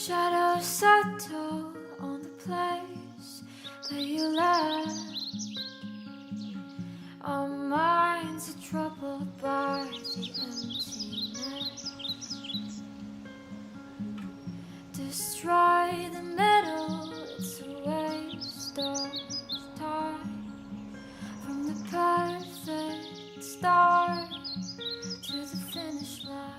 shadows settle on the place that you left. Our minds are troubled by the emptiness. Destroy the middle, it's a waste of time. From the perfect start to the finish line.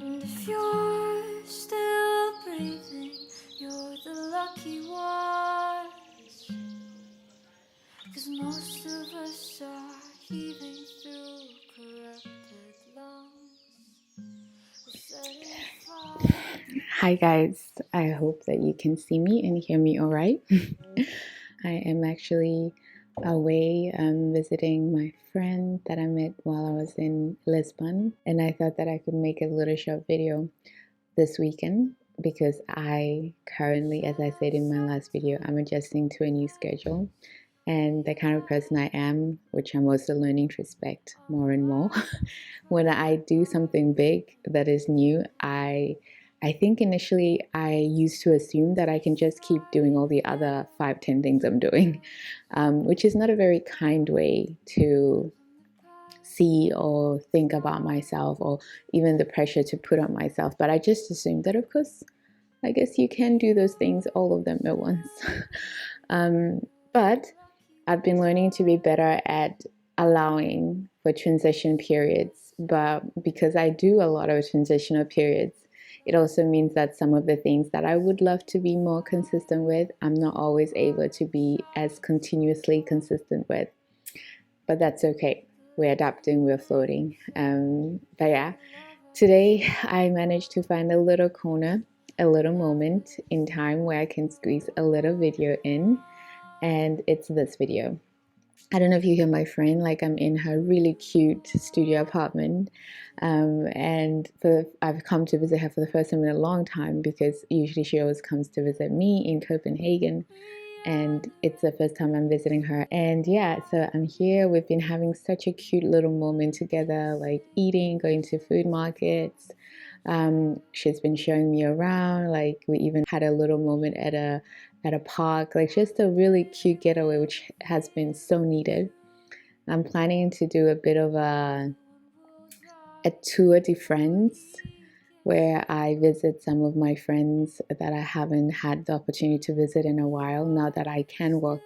And if you're still breathing, you're the lucky ones. 'Cause most of us are heaving through corrupted lungs. We're setting fire. Hi guys, I hope that you can see me and hear me all right. I am actually away visiting my friend that I met while I was in Lisbon, and I thought that I could make a little short video this weekend because I currently, as I said in my last video, I'm adjusting to a new schedule, and the kind of person I am, which I'm also learning to respect more and more, when I do something big that is new, I think initially I used to assume that I can just keep doing all the other 5-10 things I'm doing, which is not a very kind way to see or think about myself, or even the pressure to put on myself. But I just assumed that, of course, I guess you can do those things, all of them at once. But I've been learning to be better at allowing for transition periods. But because I do a lot of transitional periods, it also means that some of the things that I would love to be more consistent with, I'm not always able to be as continuously consistent with. But that's okay. We're adapting, we're floating. But yeah, today I managed to find a little corner, a little moment in time where I can squeeze a little video in. And it's this video. I don't know if you hear my friend, like I'm in her really cute studio apartment, and I've come to visit her for the first time in a long time, because usually she always comes to visit me in Copenhagen, and it's the first time I'm visiting her. And yeah, so I'm here. We've been having such a cute little moment together, like eating, going to food markets. She's been showing me around, like we even had a little moment at a park, like just a really cute getaway, which has been so needed. I'm planning to do a bit of a tour de France, where I visit some of my friends that I haven't had the opportunity to visit in a while, now that I can work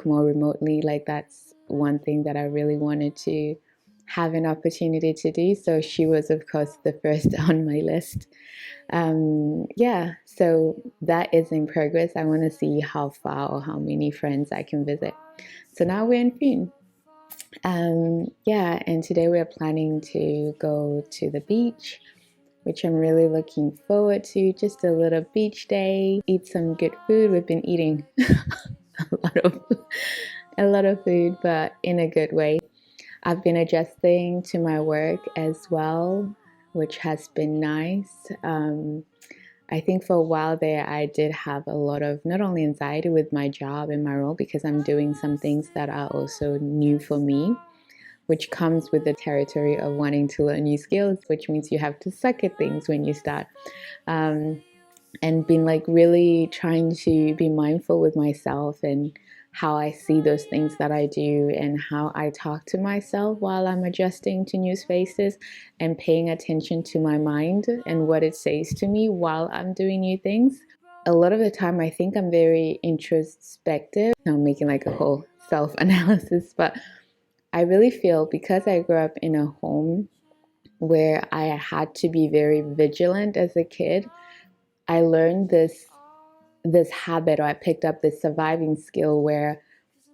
more remotely. Like that's one thing that I really wanted to have an opportunity to do. So she was, of course, the first on my list. Yeah, so that is in progress. I want to see how far or how many friends I can visit. So now we're in Fyn. Yeah, and today we're planning to go to the beach, which I'm really looking forward to. Just a little beach day, eat some good food. We've been eating a lot of food, but in a good way. I've been adjusting to my work as well, which has been nice. I think for a while there, I did have a lot of not only anxiety with my job and my role, because I'm doing some things that are also new for me, which comes with the territory of wanting to learn new skills, which means you have to suck at things when you start. And been like really trying to be mindful with myself and how I see those things that I do, and how I talk to myself while I'm adjusting to new spaces, and paying attention to my mind and what it says to me while I'm doing new things. A lot of the time I think I'm very introspective. I'm making like a whole self-analysis, but I really feel, because I grew up in a home where I had to be very vigilant as a kid, I learned this habit, or I picked up this surviving skill, where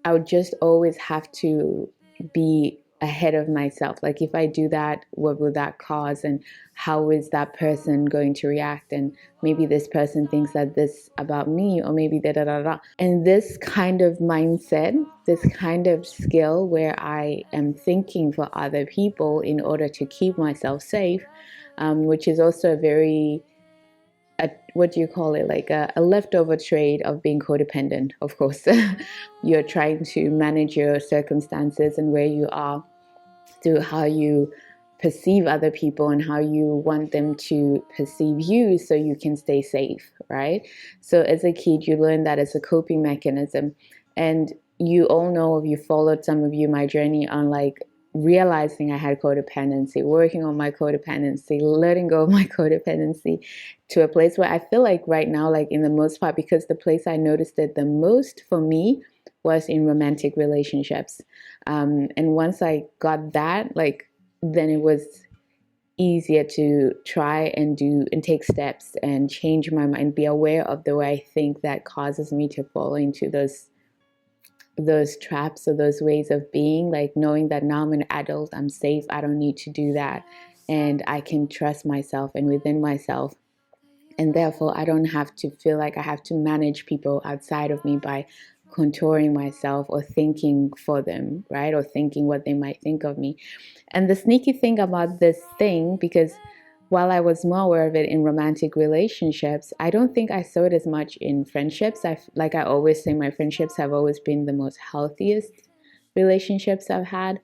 I would just always have to be ahead of myself. Like, if I do that, what will that cause, and how is that person going to react, and maybe this person thinks that this about me, or maybe da da da da. And this kind of mindset, this kind of skill where I am thinking for other people in order to keep myself safe, which is also a very what do you call it, like a leftover trait of being codependent, of course. You're trying to manage your circumstances and where you are through how you perceive other people and how you want them to perceive you so you can stay safe, right? So as a kid, you learn that as a coping mechanism. And you all know, if you followed some of you my journey on like realizing I had codependency, working on my codependency, letting go of my codependency, to a place where I feel like right now, like in the most part, because the place I noticed it the most for me was in romantic relationships. And once I got that, like, then it was easier to try and do and take steps and change my mind, be aware of the way I think that causes me to fall into those traps or those ways of being, like knowing that now I'm an adult, I'm safe, I don't need to do that, and I can trust myself and within myself, and therefore I don't have to feel like I have to manage people outside of me by contouring myself or thinking for them, right, or thinking what they might think of me. And the sneaky thing about this thing, because while I was more aware of it in romantic relationships, I don't think I saw it as much in friendships. Like I always say, my friendships have always been the most healthiest relationships I've had.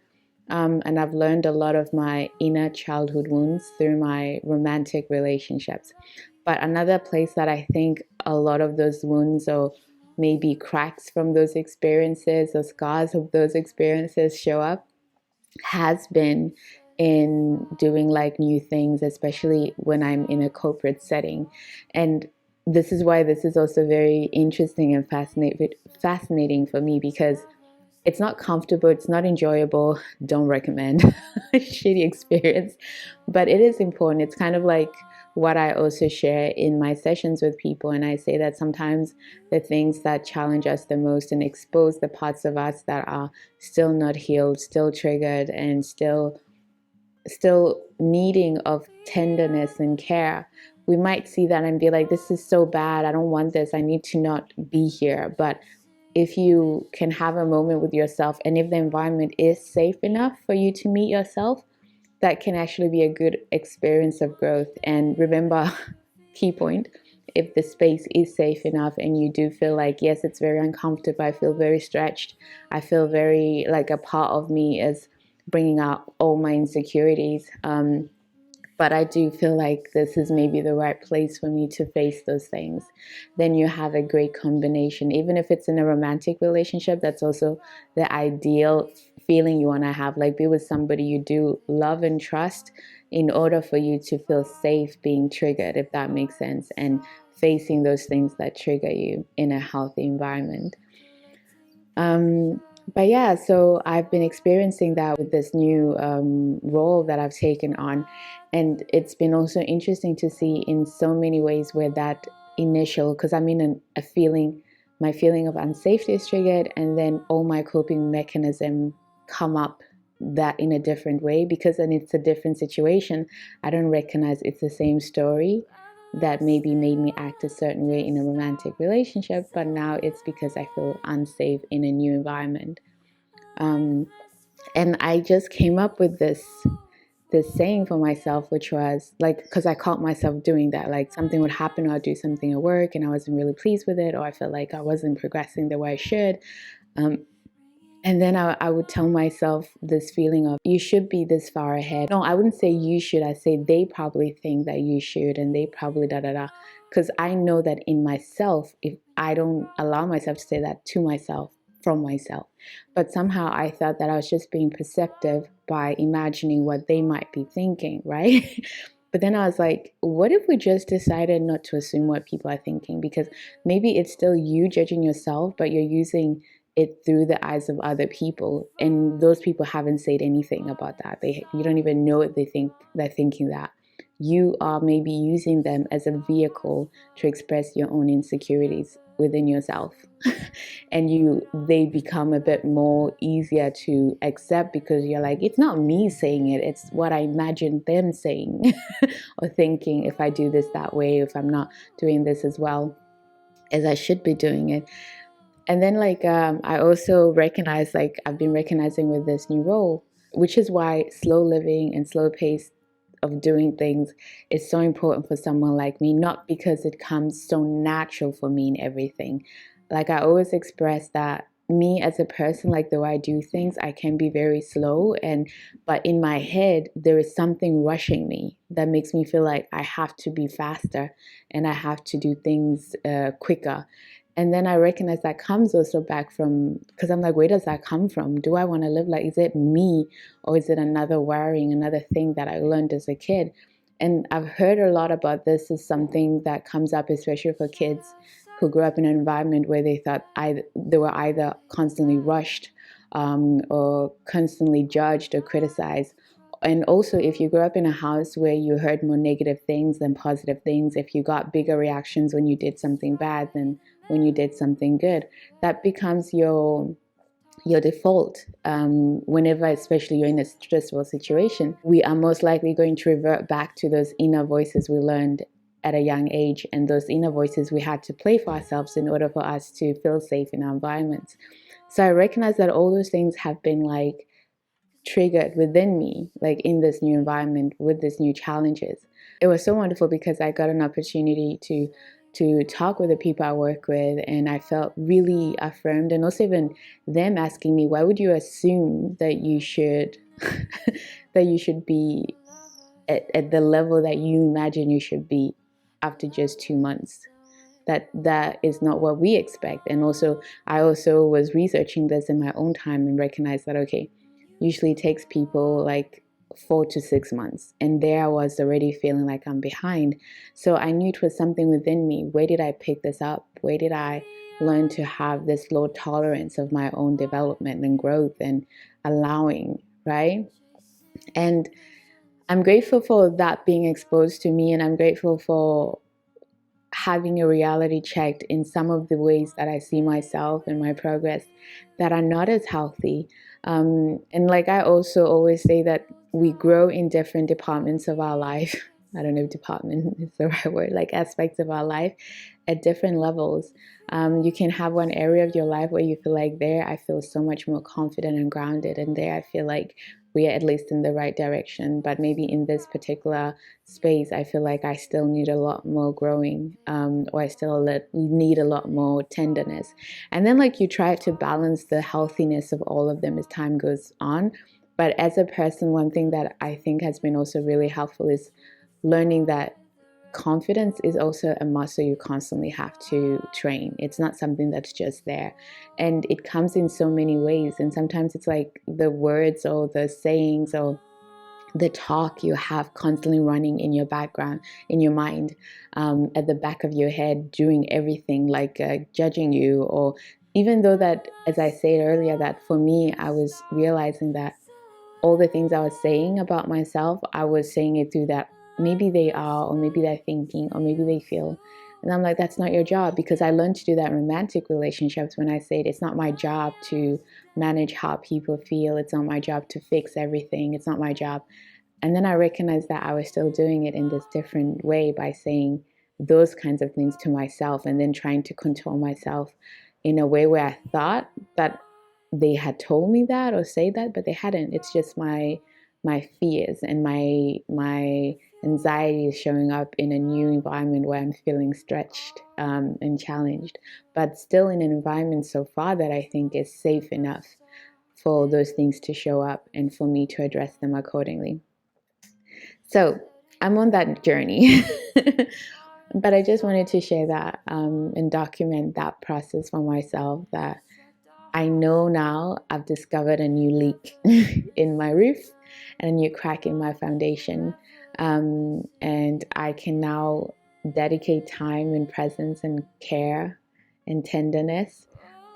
And I've learned a lot of my inner childhood wounds through my romantic relationships. But another place that I think a lot of those wounds, or maybe cracks from those experiences or scars of those experiences, show up, has been in doing like new things, especially when I'm in a corporate setting. And this is why this is also very interesting and fascinating for me, because it's not comfortable, it's not enjoyable, don't recommend. Shitty experience, but it is important. It's kind of like what I also share in my sessions with people, and I say that sometimes the things that challenge us the most and expose the parts of us that are still not healed, still triggered, and still needing of tenderness and care, we might see that and be like, this is so bad, I don't want this, I need to not be here. But if you can have a moment with yourself, and if the environment is safe enough for you to meet yourself, that can actually be a good experience of growth. And remember, key point, if the space is safe enough and you do feel like, yes, it's very uncomfortable, I feel very stretched, I feel very like a part of me is bringing out all my insecurities, but I do feel like this is maybe the right place for me to face those things, then you have a great combination. Even if it's in a romantic relationship, that's also the ideal feeling you want to have, like be with somebody you do love and trust, in order for you to feel safe being triggered, if that makes sense, and facing those things that trigger you in a healthy environment. But yeah, so I've been experiencing that with this new role that I've taken on. And it's been also interesting to see in so many ways where that initial, because I'm in a feeling, my feeling of unsafety is triggered, and then all my coping mechanism come up that in a different way, because then it's a different situation. I don't recognize it's the same story that maybe made me act a certain way in a romantic relationship, but now it's because I feel unsafe in a new environment. And I just came up with this saying for myself, which was like, because I caught myself doing that, like something would happen, or I'd do something at work and I wasn't really pleased with it, or I felt like I wasn't progressing the way I should. And then I would tell myself this feeling of, you should be this far ahead. No, I wouldn't say you should. I say they probably think that you should, and they probably da da da. Because I know that in myself, if I don't allow myself to say that to myself, from myself. But somehow I thought that I was just being perceptive by imagining what they might be thinking, right? But then I was like, what if we just decided not to assume what people are thinking? Because maybe it's still you judging yourself, but you're using it through the eyes of other people, and those people haven't said anything about that. You don't even know if they're thinking that. You are maybe using them as a vehicle to express your own insecurities within yourself. And they become a bit more easier to accept, because you're like, it's not me saying it, it's what I imagine them saying or thinking, if I do this that way, if I'm not doing this as well as I should be doing it. And then I also recognize, like I've been recognizing with this new role, which is why slow living and slow pace of doing things is so important for someone like me, not because it comes so natural for me in everything. Like I always express that me as a person, like the way I do things, I can be very slow, but in my head there is something rushing me that makes me feel like I have to be faster and I have to do things quicker. And then I recognize that comes also back from, because I'm like, where does that come from? Do I want to live like, is it me, or is it another worrying, another thing that I learned as a kid? And I've heard a lot about this as something that comes up, especially for kids who grew up in an environment where they thought they were either constantly rushed, or constantly judged or criticized. And also, if you grew up in a house where you heard more negative things than positive things, if you got bigger reactions when you did something bad than when you did something good, that becomes your default. Whenever, especially you're in a stressful situation, we are most likely going to revert back to those inner voices we learned at a young age, and those inner voices we had to play for ourselves in order for us to feel safe in our environments. So I recognize that all those things have been like triggered within me, like in this new environment with these new challenges. It was so wonderful because I got an opportunity to talk with the people I work with, and I felt really affirmed, and also even them asking me, why would you assume that you should that you should be at the level that you imagine you should be after just 2 months? That is not what we expect. And also, I also was researching this in my own time and recognized that, okay, usually it takes people like 4 to 6 months, and there I was already feeling like I'm behind. So I knew it was something within me. Where did I pick this up? Where did I learn to have this low tolerance of my own development and growth and allowing, right? And I'm grateful for that being exposed to me, and I'm grateful for having a reality checked in some of the ways that I see myself and my progress that are not as healthy. And like I also always say that we grow in different departments of our life. I don't know if department is the right word, like aspects of our life at different levels. You can have one area of your life where you feel like, there I feel so much more confident and grounded, and there I feel like we are at least in the right direction. But maybe in this particular space, I feel like I still need a lot more growing, or I still need a lot more tenderness. And then like you try to balance the healthiness of all of them as time goes on. But as a person, one thing that I think has been also really helpful is learning that confidence is also a muscle you constantly have to train. It's not something that's just there, and it comes in so many ways. And sometimes it's like the words or the sayings or the talk you have constantly running in your background, in your mind, at the back of your head, doing everything, like judging you. Or even though that, as I said earlier, that for me, I was realizing that all the things I was saying about myself, I was saying it through that maybe they are, or maybe they're thinking, or maybe they feel. And I'm like, that's not your job, because I learned to do that in romantic relationships when I said it's not my job to manage how people feel. It's not my job to fix everything. It's not my job. And then I recognized that I was still doing it in this different way by saying those kinds of things to myself, and then trying to control myself in a way where I thought that they had told me that or say that, but they hadn't. It's just my fears and my anxiety is showing up in a new environment where I'm feeling stretched, and challenged, but still in an environment so far that I think is safe enough for those things to show up and for me to address them accordingly. So I'm on that journey. But I just wanted to share that, and document that process for myself, that I know now I've discovered a new leak in my roof and a new crack in my foundation. And I can now dedicate time and presence and care and tenderness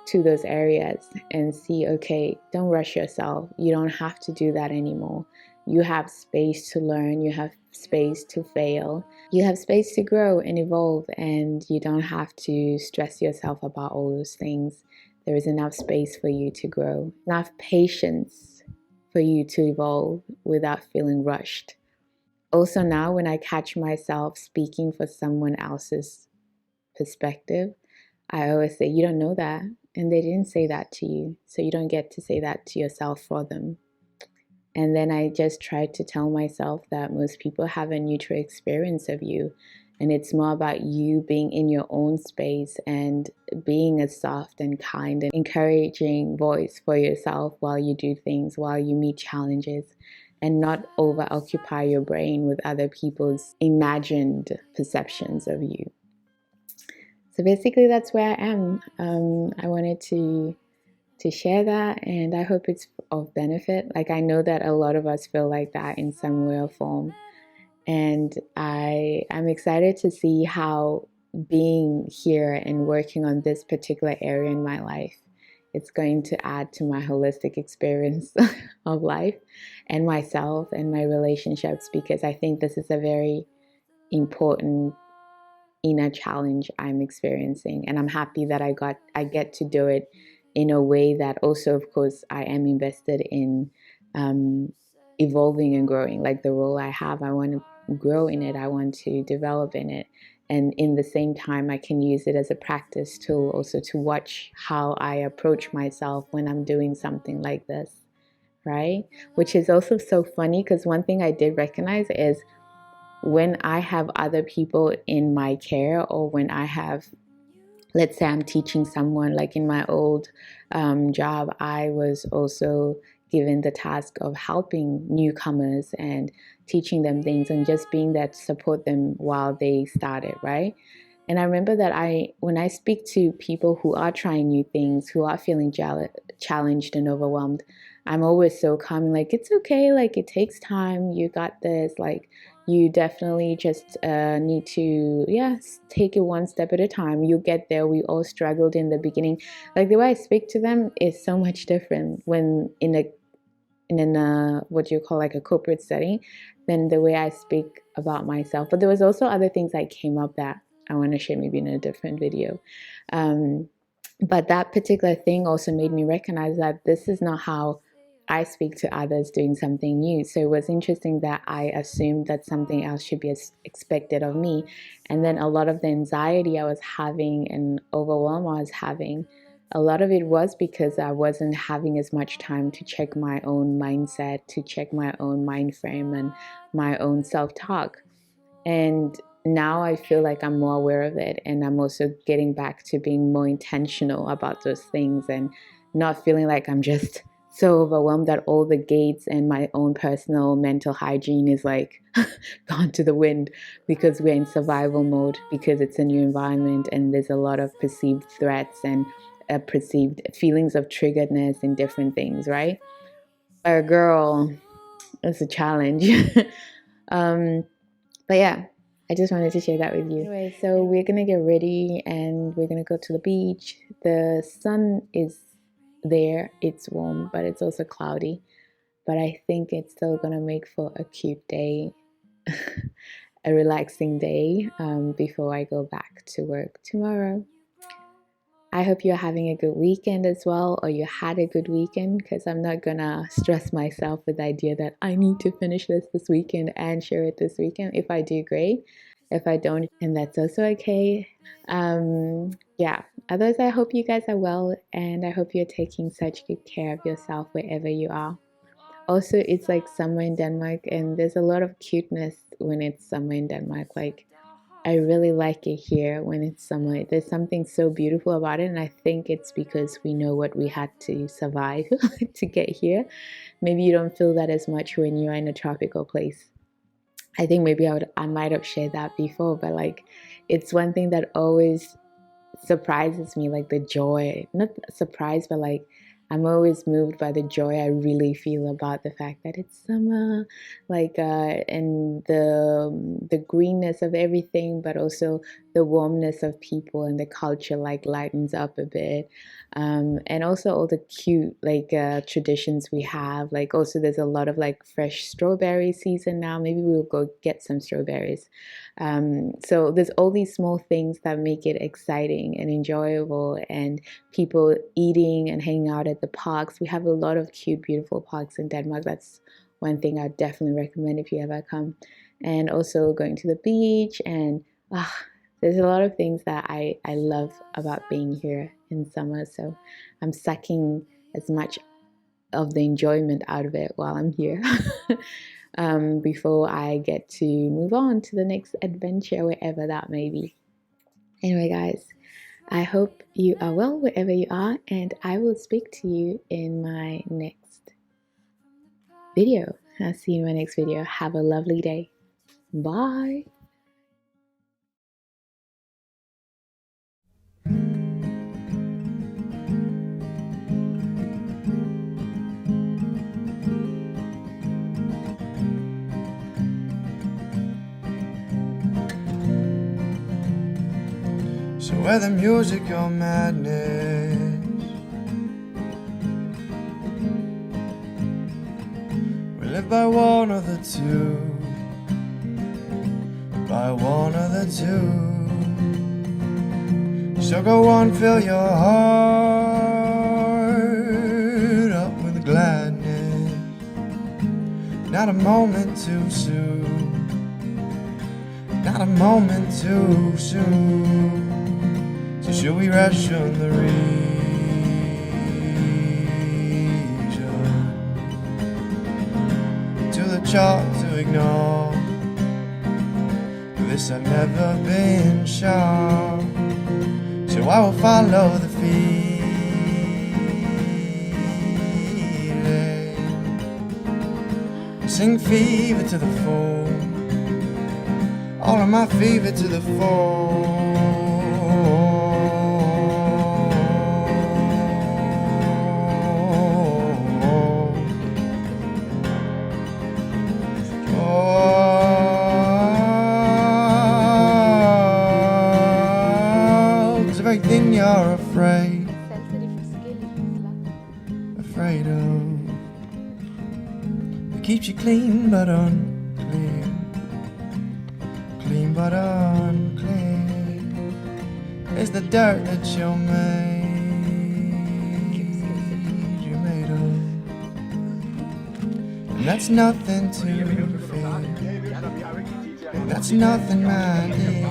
to those areas and see, okay, don't rush yourself. You don't have to do that anymore. You have space to learn, you have space to fail, you have space to grow and evolve, and you don't have to stress yourself about all those things. There is enough space for you to grow, enough patience for you to evolve without feeling rushed. Also, now when I catch myself speaking for someone else's perspective, I always say, you don't know that, and they didn't say that to you, so you don't get to say that to yourself for them. And then I just try to tell myself that most people have a neutral experience of you, And it's more about you being in your own space and being a soft and kind and encouraging voice for yourself while you do things, while you meet challenges, and not over occupy your brain with other people's imagined perceptions of you. So basically that's where I am. I wanted to share that, and I hope it's of benefit. Like, I know that a lot of us feel like that in some way or form, and I'm excited to see how being here and working on this particular area in my life, it's going to add to my holistic experience of life and myself and my relationships, because I think this is a very important inner challenge I'm experiencing, and I'm happy that I get to do it in a way that also, of course, I am invested in evolving and growing. Like, the role I have, I want to grow in it, I want to develop in it, and in the same time I can use it as a practice tool also to watch how I approach myself when I'm doing something like this, right? Which is also so funny, because one thing I did recognize is when I have other people in my care, or when I have, let's say I'm teaching someone, like in my old job, I was also given the task of helping newcomers and teaching them things and just being there to support them while they started, right? And I remember that when I speak to people who are trying new things, who are feeling challenged and overwhelmed, I'm always so calm, like, it's okay, like, it takes time, you got this, like, you definitely just need to, take it one step at a time. You'll get there. We all struggled in the beginning. Like, the way I speak to them is so much different when in a what you call like a corporate setting than the way I speak about myself. But there was also other things that came up that I want to share maybe in a different video. But that particular thing also made me recognize that this is not how I speak to others doing something new. So it was interesting that I assumed that something else should be expected of me. And then a lot of the anxiety I was having and overwhelm I was having, a lot of it was because I wasn't having as much time to check my own mindset, to check my own mind frame and my own self-talk. And now I feel like I'm more aware of it, and I'm also getting back to being more intentional about those things and not feeling like I'm just so overwhelmed that all the gates and my own personal mental hygiene is like gone to the wind, because we're in survival mode, because it's a new environment and there's a lot of perceived threats and perceived feelings of triggeredness in different things, right? Girl, it's a challenge. But yeah, I just wanted to share that with you. Anyway, so we're gonna get ready and we're gonna go to the beach. The sun is there, it's warm, but it's also cloudy. But I think it's still gonna make for a cute day, a relaxing day before I go back to work tomorrow. I hope you're having a good weekend as well, or you had a good weekend, because I'm not gonna stress myself with the idea that I need to finish this weekend and share it this weekend. If I do, great. If I don't, and that's also okay. Otherwise, I hope you guys are well, and I hope you're taking such good care of yourself wherever you are. Also, it's like summer in Denmark, and there's a lot of cuteness when it's summer in Denmark. Like, I really like it here when it's summer. There's something so beautiful about it, and I think it's because we know what we had to survive to get here. Maybe you don't feel that as much when you're in a tropical place. I think maybe I might have shared that before, but like, it's one thing that always surprises me, like the joy, not surprised, but like, I'm always moved by the joy I really feel about the fact that it's summer, like and the greenness of everything, but also the warmness of people, and the culture like lightens up a bit, and also all the cute like traditions we have. Like, also there's a lot of like fresh strawberry season now. Maybe we'll go get some strawberries. So there's all these small things that make it exciting and enjoyable, and people eating and hanging out at the parks. We have a lot of cute, beautiful parks in Denmark. That's one thing I'd definitely recommend if you ever come. And also going to the beach, and there's a lot of things that I love about being here in summer. So I'm sucking as much of the enjoyment out of it while I'm here. before I get to move on to the next adventure, wherever that may be. Anyway, guys, I hope you are well wherever you are, and I will speak to you in my next video. I'll see you in my next video. Have a lovely day. Bye. So whether music or madness, we live by one of the two, by one of the two. So go on, fill your heart up with gladness, not a moment too soon, not a moment too soon. So should we ration the reason to the chart to ignore? For this I've never been sure. So I will follow the feeling, sing fever to the full, all of my fever to the full. Everything you're afraid of, it keeps you clean but unclean, clean but unclean. It's the dirt that you're made of, and that's nothing to fear, that's nothing, my dear.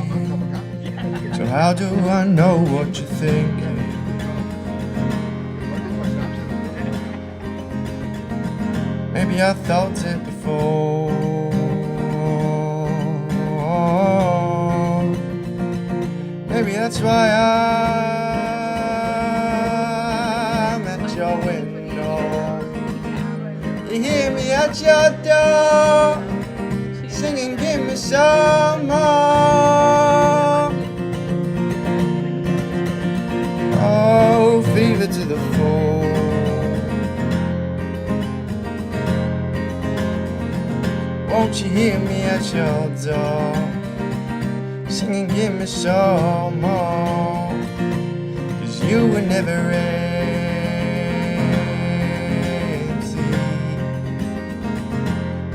So how do I know what you're thinking? Maybe I thought it before. Maybe that's why I'm at your window. You hear me at your door, singing, give me some more. Oh, fever to the full. Won't you hear me at your door, singing, give me some more? 'Cause you were never empty,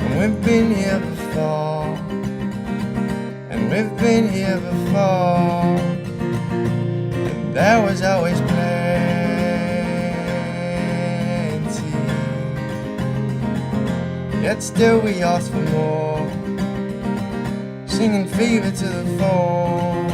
and we've been here before, and we've been here before. There was always plenty, yet still we asked for more, singing fever to the fall.